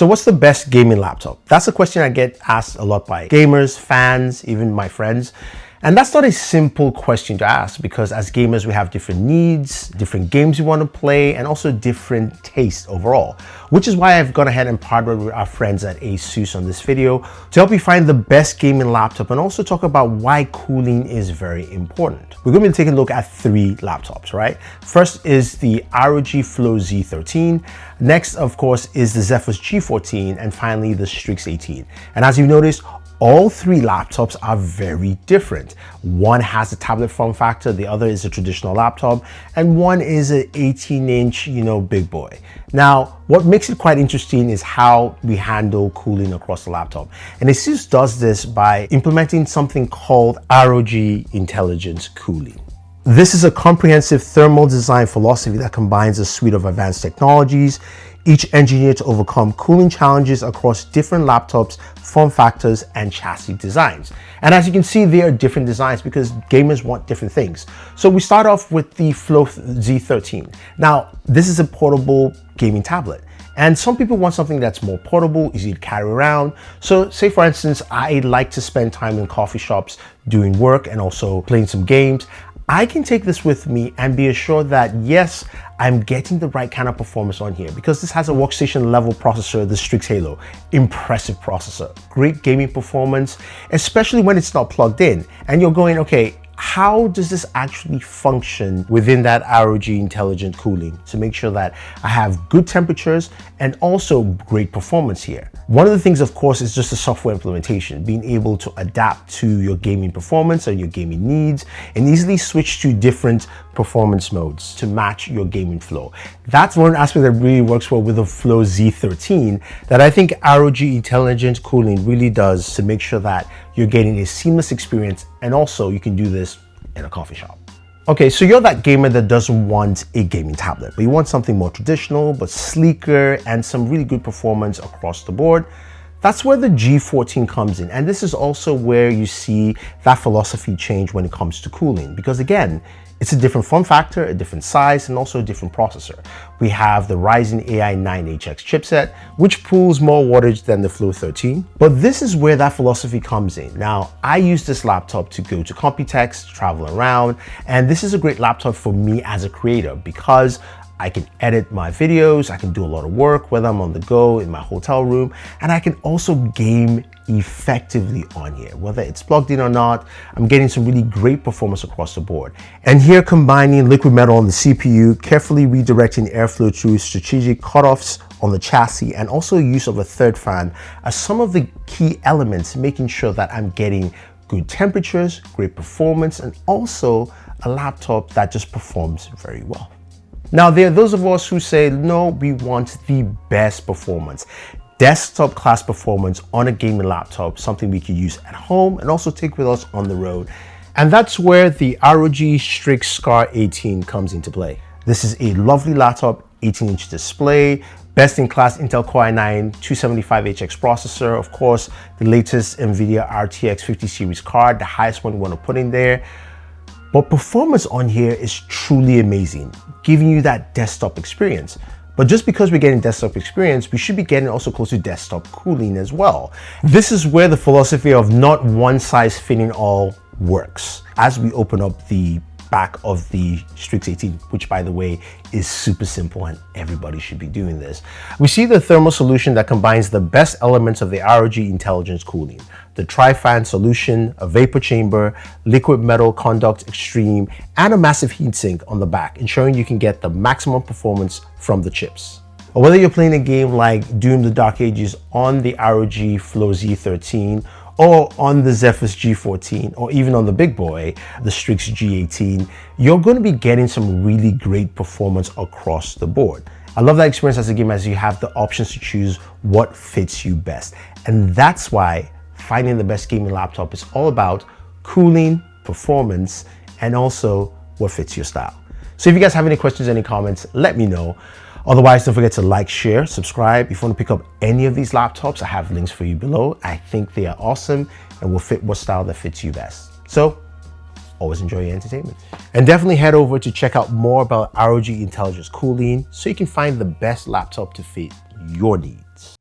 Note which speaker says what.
Speaker 1: So what's the best gaming laptop? That's a question I get asked a lot by gamers, fans, even my friends. And that's not a simple question to ask because as gamers, we have different needs, different games we want to play, and also different tastes overall, which is why I've gone ahead and partnered with our friends at Asus on this video to help you find the best gaming laptop and also talk about why cooling is very important. We're going to be taking a look at 3 laptops, right? First is the ROG Flow Z13. Next, of course, is the Zephyrus G14, and finally the Strix 18. And as you noticed, all 3 laptops are very different. One has a tablet form factor, the other is a traditional laptop, and one is an 18-inch, big boy. Now, what makes it quite interesting is how we handle cooling across the laptop. And Asus does this by implementing something called ROG Intelligent Cooling. This is a comprehensive thermal design philosophy that combines a suite of advanced technologies, each engineered to overcome cooling challenges across different laptops, form factors, and chassis designs. And as you can see, there are different designs because gamers want different things. So we start off with the Flow Z13. Now, this is a portable gaming tablet. And some people want something that's more portable, easy to carry around. So say for instance, I like to spend time in coffee shops doing work and also playing some games. I can take this with me and be assured that yes, I'm getting the right kind of performance on here because this has a workstation level processor, the Strix Halo. Impressive processor, great gaming performance, especially when it's not plugged in. And you're going, okay, how does this actually function within that ROG Intelligent Cooling to make sure that I have good temperatures and also great performance here? One of the things, of course, is just the software implementation, being able to adapt to your gaming performance and your gaming needs and easily switch to different performance modes to match your gaming flow. That's one aspect that really works well with the Flow Z13 that I think ROG Intelligent Cooling really does to make sure that you're getting a seamless experience, and also you can do this in a coffee shop. Okay, so you're that gamer that doesn't want a gaming tablet, but you want something more traditional, but sleeker and some really good performance across the board. That's where the G14 comes in. And this is also where you see that philosophy change when it comes to cooling, because again, it's a different form factor, a different size, and also a different processor. We have the Ryzen AI 9HX chipset, which pulls more wattage than the Flow 13. But this is where that philosophy comes in. Now, I use this laptop to go to Computex, travel around, and this is a great laptop for me as a creator because I can edit my videos, I can do a lot of work, whether I'm on the go, in my hotel room, and I can also game effectively on here. Whether it's plugged in or not, I'm getting some really great performance across the board. And here combining liquid metal on the CPU, carefully redirecting airflow through strategic cutoffs on the chassis, and also use of a third fan are some of the key elements, making sure that I'm getting good temperatures, great performance, and also a laptop that just performs very well. Now, there are those of us who say, no, we want the best performance. Desktop class performance on a gaming laptop, something we can use at home and also take with us on the road. And that's where the ROG Strix Scar 18 comes into play. This is a lovely laptop, 18-inch display, best-in-class Intel Core i9 275HX processor, of course, the latest NVIDIA RTX 50 series card, the highest one you want to put in there. But performance on here is truly amazing, giving you that desktop experience. But just because we're getting desktop experience, we should be getting also close to desktop cooling as well. This is where the philosophy of not one size fitting all works. As we open up the back of the Strix 18, which by the way is super simple and everybody should be doing this, we see the thermal solution that combines the best elements of the ROG Intelligent Cooling. The tri-fan solution, a vapor chamber, liquid metal conduct extreme, and a massive heatsink on the back, ensuring you can get the maximum performance from the chips. Or whether you're playing a game like Doom: The Dark Ages on the ROG Flow Z13, or on the Zephyrus G14, or even on the big boy, the Strix G18, you're going to be getting some really great performance across the board. I love that experience as a gamer, as you have the options to choose what fits you best. And that's why finding the best gaming laptop is all about cooling, performance, and also what fits your style. So if you guys have any questions, any comments, let me know. Otherwise, don't forget to like, share, subscribe. If you want to pick up any of these laptops, I have links for you below. I think they are awesome and will fit what style that fits you best. So always enjoy your entertainment. And definitely head over to check out more about ROG Intelligent Cooling so you can find the best laptop to fit your needs.